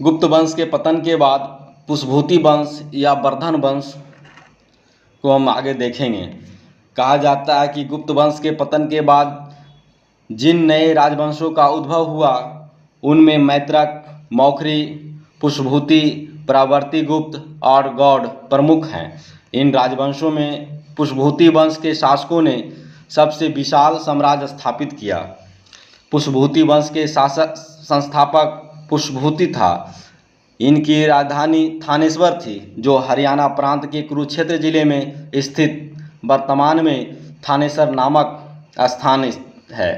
गुप्त वंश के पतन के बाद पुष्यभूति वंश या वर्धन वंश को हम आगे देखेंगे। कहा जाता है कि गुप्त वंश के पतन के बाद जिन नए राजवंशों का उद्भव हुआ उनमें मैत्रक, मौखरी, पुष्यभूति, प्रवर्ती गुप्त और गौड़ प्रमुख हैं। इन राजवंशों में पुष्यभूति वंश के शासकों ने सबसे विशाल साम्राज्य स्थापित किया। पुष्यभूति वंश के शासक संस्थापक पुष्यभूति था। इनकी राजधानी थानेश्वर थी, जो हरियाणा प्रांत के कुरुक्षेत्र जिले में स्थित वर्तमान में थानेश्वर नामक स्थान है।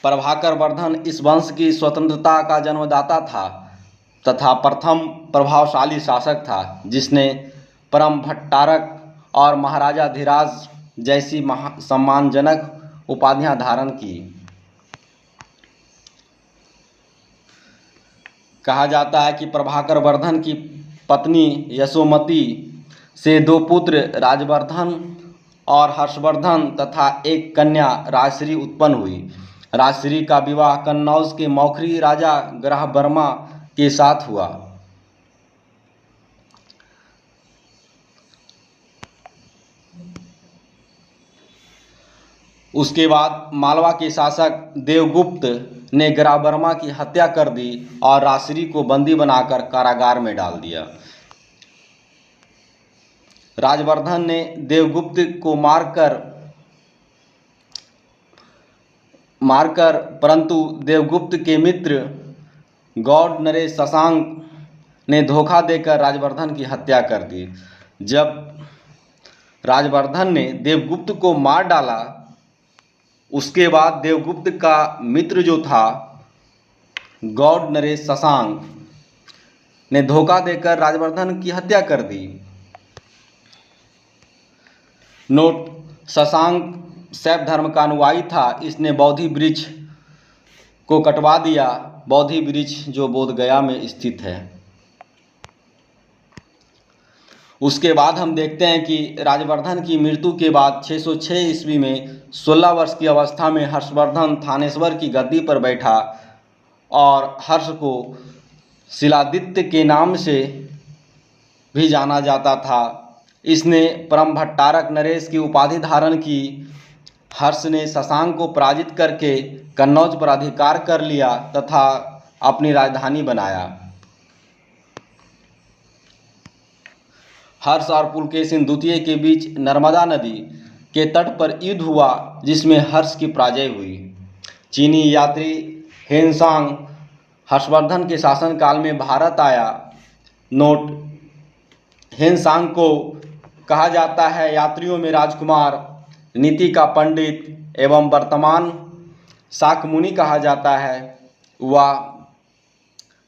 प्रभाकर वर्धन इस वंश की स्वतंत्रता का जन्मदाता था तथा प्रथम प्रभावशाली शासक था, जिसने परम भट्टारक और महाराजा धीराज जैसी सम्मानजनक उपाधियां धारण की। कहा जाता है कि प्रभाकर वर्धन की पत्नी यशोमती से 2 पुत्र राजवर्धन और हर्षवर्धन तथा एक कन्या राजश्री उत्पन्न हुई। राजश्री का विवाह कन्नौज के मौखरी राजा ग्रहवर्मा के साथ हुआ। उसके बाद मालवा के शासक देवगुप्त ने ग्रहवर्मा की हत्या कर दी और राजश्री को बंदी बनाकर कारागार में डाल दिया। राजवर्धन ने देवगुप्त को मारकर परंतु देवगुप्त के मित्र गौड़ नरेश शशांक ने धोखा देकर राजवर्धन की हत्या कर दी। जब राजवर्धन ने देवगुप्त को मार डाला, उसके बाद देवगुप्त का मित्र जो था गौड़ नरेश शशांक ने धोखा देकर राजवर्धन की हत्या कर दी। नोट: शशांक शैव धर्म का अनुयायी था। इसने बोधि वृक्ष को कटवा दिया। बोधि वृक्ष जो बोधगया में स्थित है। उसके बाद हम देखते हैं कि राजवर्धन की मृत्यु के बाद 606 ईस्वी में 16 वर्ष की अवस्था में हर्षवर्धन थानेश्वर की गद्दी पर बैठा और हर्ष को शिलादित्य के नाम से भी जाना जाता था। इसने परम भट्टारक नरेश की उपाधि धारण की। हर्ष ने शशांक को पराजित करके कन्नौज पर अधिकार कर लिया तथा अपनी राजधानी बनाया। हर्ष और पुलकेशिन द्वितीय के बीच नर्मदा नदी के तट पर युद्ध हुआ, जिसमें हर्ष की पराजय हुई। चीनी यात्री हेनसांग हर्षवर्धन के शासनकाल में भारत आया। नोट: हेनसांग को कहा जाता है यात्रियों में राजकुमार, नीति का पंडित एवं वर्तमान शाक्यमुनि कहा जाता है। वह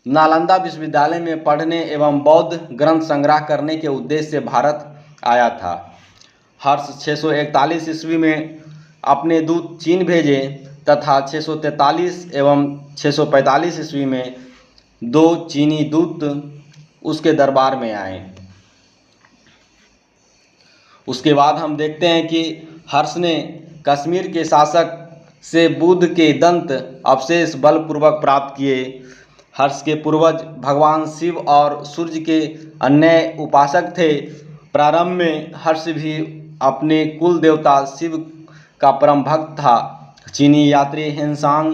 नालंदा विश्वविद्यालय में पढ़ने एवं बौद्ध ग्रंथ संग्रह करने के उद्देश्य से भारत आया था। हर्ष 641 ईस्वी में अपने दूत चीन भेजे तथा 643 एवं 645 ईस्वी में 2 चीनी दूत उसके दरबार में आए। उसके बाद हम देखते हैं कि हर्ष ने कश्मीर के शासक से बुद्ध के दंत अवशेष बलपूर्वक प्राप्त किए। हर्ष के पूर्वज भगवान शिव और सूर्य के अन्य उपासक थे। प्रारंभ में हर्ष भी अपने कुल देवता शिव का परम भक्त था। चीनी यात्री हेनसांग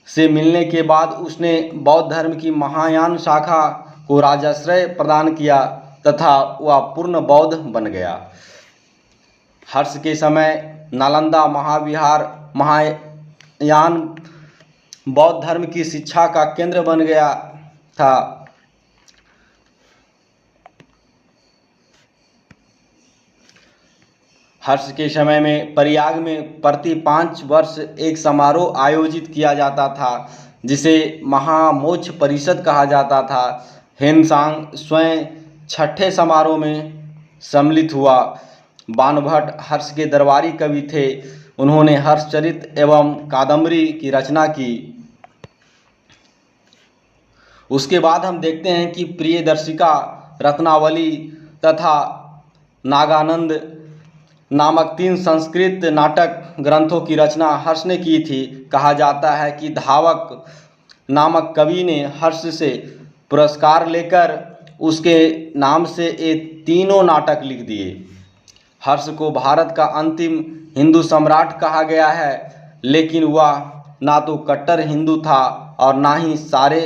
से मिलने के बाद उसने बौद्ध धर्म की महायान शाखा को राजाश्रय प्रदान किया तथा वह पूर्ण बौद्ध बन गया। हर्ष के समय नालंदा महाविहार महायान बौद्ध धर्म की शिक्षा का केंद्र बन गया था। हर्ष के समय में प्रयाग में प्रति 5 वर्ष एक समारोह आयोजित किया जाता था, जिसे महामोक्ष परिषद कहा जाता था। हेनसांग स्वयं 6ठे समारोह में सम्मिलित हुआ। बाणभट्ट हर्ष के दरबारी कवि थे। उन्होंने हर्षचरित एवं कादम्बरी की रचना की। उसके बाद हम देखते हैं कि प्रियदर्शिका, रत्नावली तथा नागानंद नामक 3 संस्कृत नाटक ग्रंथों की रचना हर्ष ने की थी। कहा जाता है कि धावक नामक कवि ने हर्ष से पुरस्कार लेकर उसके नाम से ये तीनों नाटक लिख दिए। हर्ष को भारत का अंतिम हिंदू सम्राट कहा गया है, लेकिन वह ना तो कट्टर हिंदू था और ना ही सारे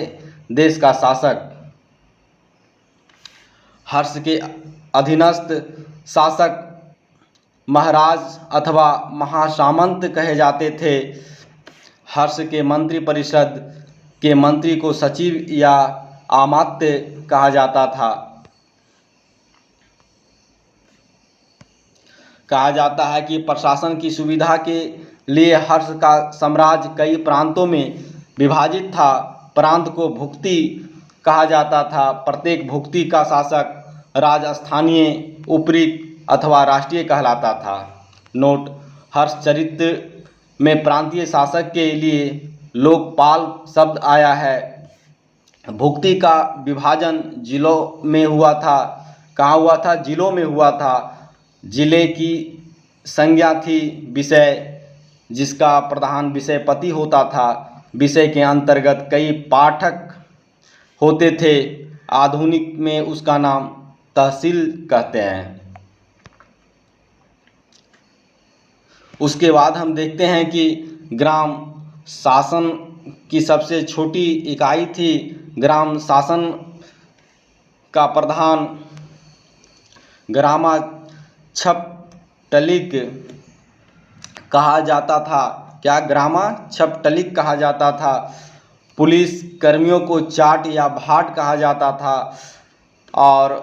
देश का शासक। हर्ष के अधीनस्थ शासक महाराज अथवा महासामंत कहे जाते थे। हर्ष के मंत्रिपरिषद के मंत्री को सचिव या अमात्य कहा जाता था। कहा जाता है कि प्रशासन की सुविधा के लिए हर्ष का साम्राज्य कई प्रांतों में विभाजित था। प्रांत को भुक्ति कहा जाता था। प्रत्येक भुक्ति का शासक राजस्थानीय, उपरी अथवा राष्ट्रीय कहलाता था। नोट: हर्षचरित्र में प्रांतीय शासक के लिए लोकपाल शब्द आया है। भुक्ति का विभाजन जिलों में हुआ था। कहाँ हुआ था? जिलों में हुआ था। जिले की संज्ञा थी विषय, जिसका प्रधान विषयपति होता था। विषय के अंतर्गत कई पाठक होते थे। आधुनिक में उसका नाम तहसील कहते हैं। उसके बाद हम देखते हैं कि ग्राम शासन की सबसे छोटी इकाई थी। ग्राम शासन का प्रधान ग्रामा छपटलिक कहा जाता था। क्या? ग्रामा छपटलिक कहा जाता था। पुलिस कर्मियों को चाट या भाट कहा जाता था और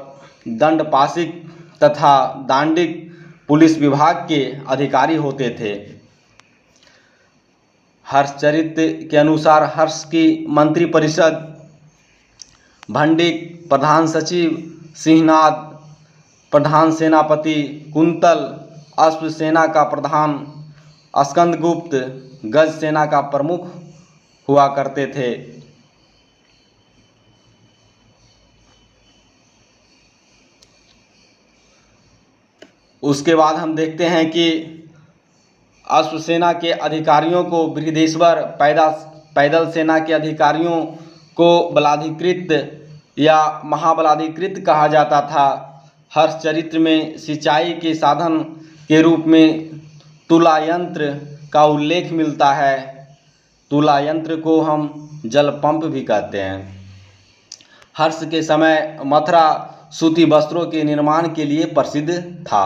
दंडपाशिक तथा दांडिक पुलिस विभाग के अधिकारी होते थे। हर्षचरित्र के अनुसार हर्ष की मंत्रिपरिषद भंडिक प्रधान सचिव, सिंहनाद प्रधान सेनापति, कुंतल अश्व सेना का प्रधान, स्कंदगुप्त गज सेना का प्रमुख हुआ करते थे। उसके बाद हम देखते हैं कि अश्वसेना के अधिकारियों को बृहदेश्वर, पैदल सेना के अधिकारियों को बलाधिकृत या महाबलाधिकृत कहा जाता था। हर्षचरित्र में सिंचाई के साधन के रूप में तुला यंत्र का उल्लेख मिलता है। तुला यंत्र को हम जल पंप भी कहते हैं। हर्ष के समय मथुरा सूती वस्त्रों के निर्माण के लिए प्रसिद्ध था।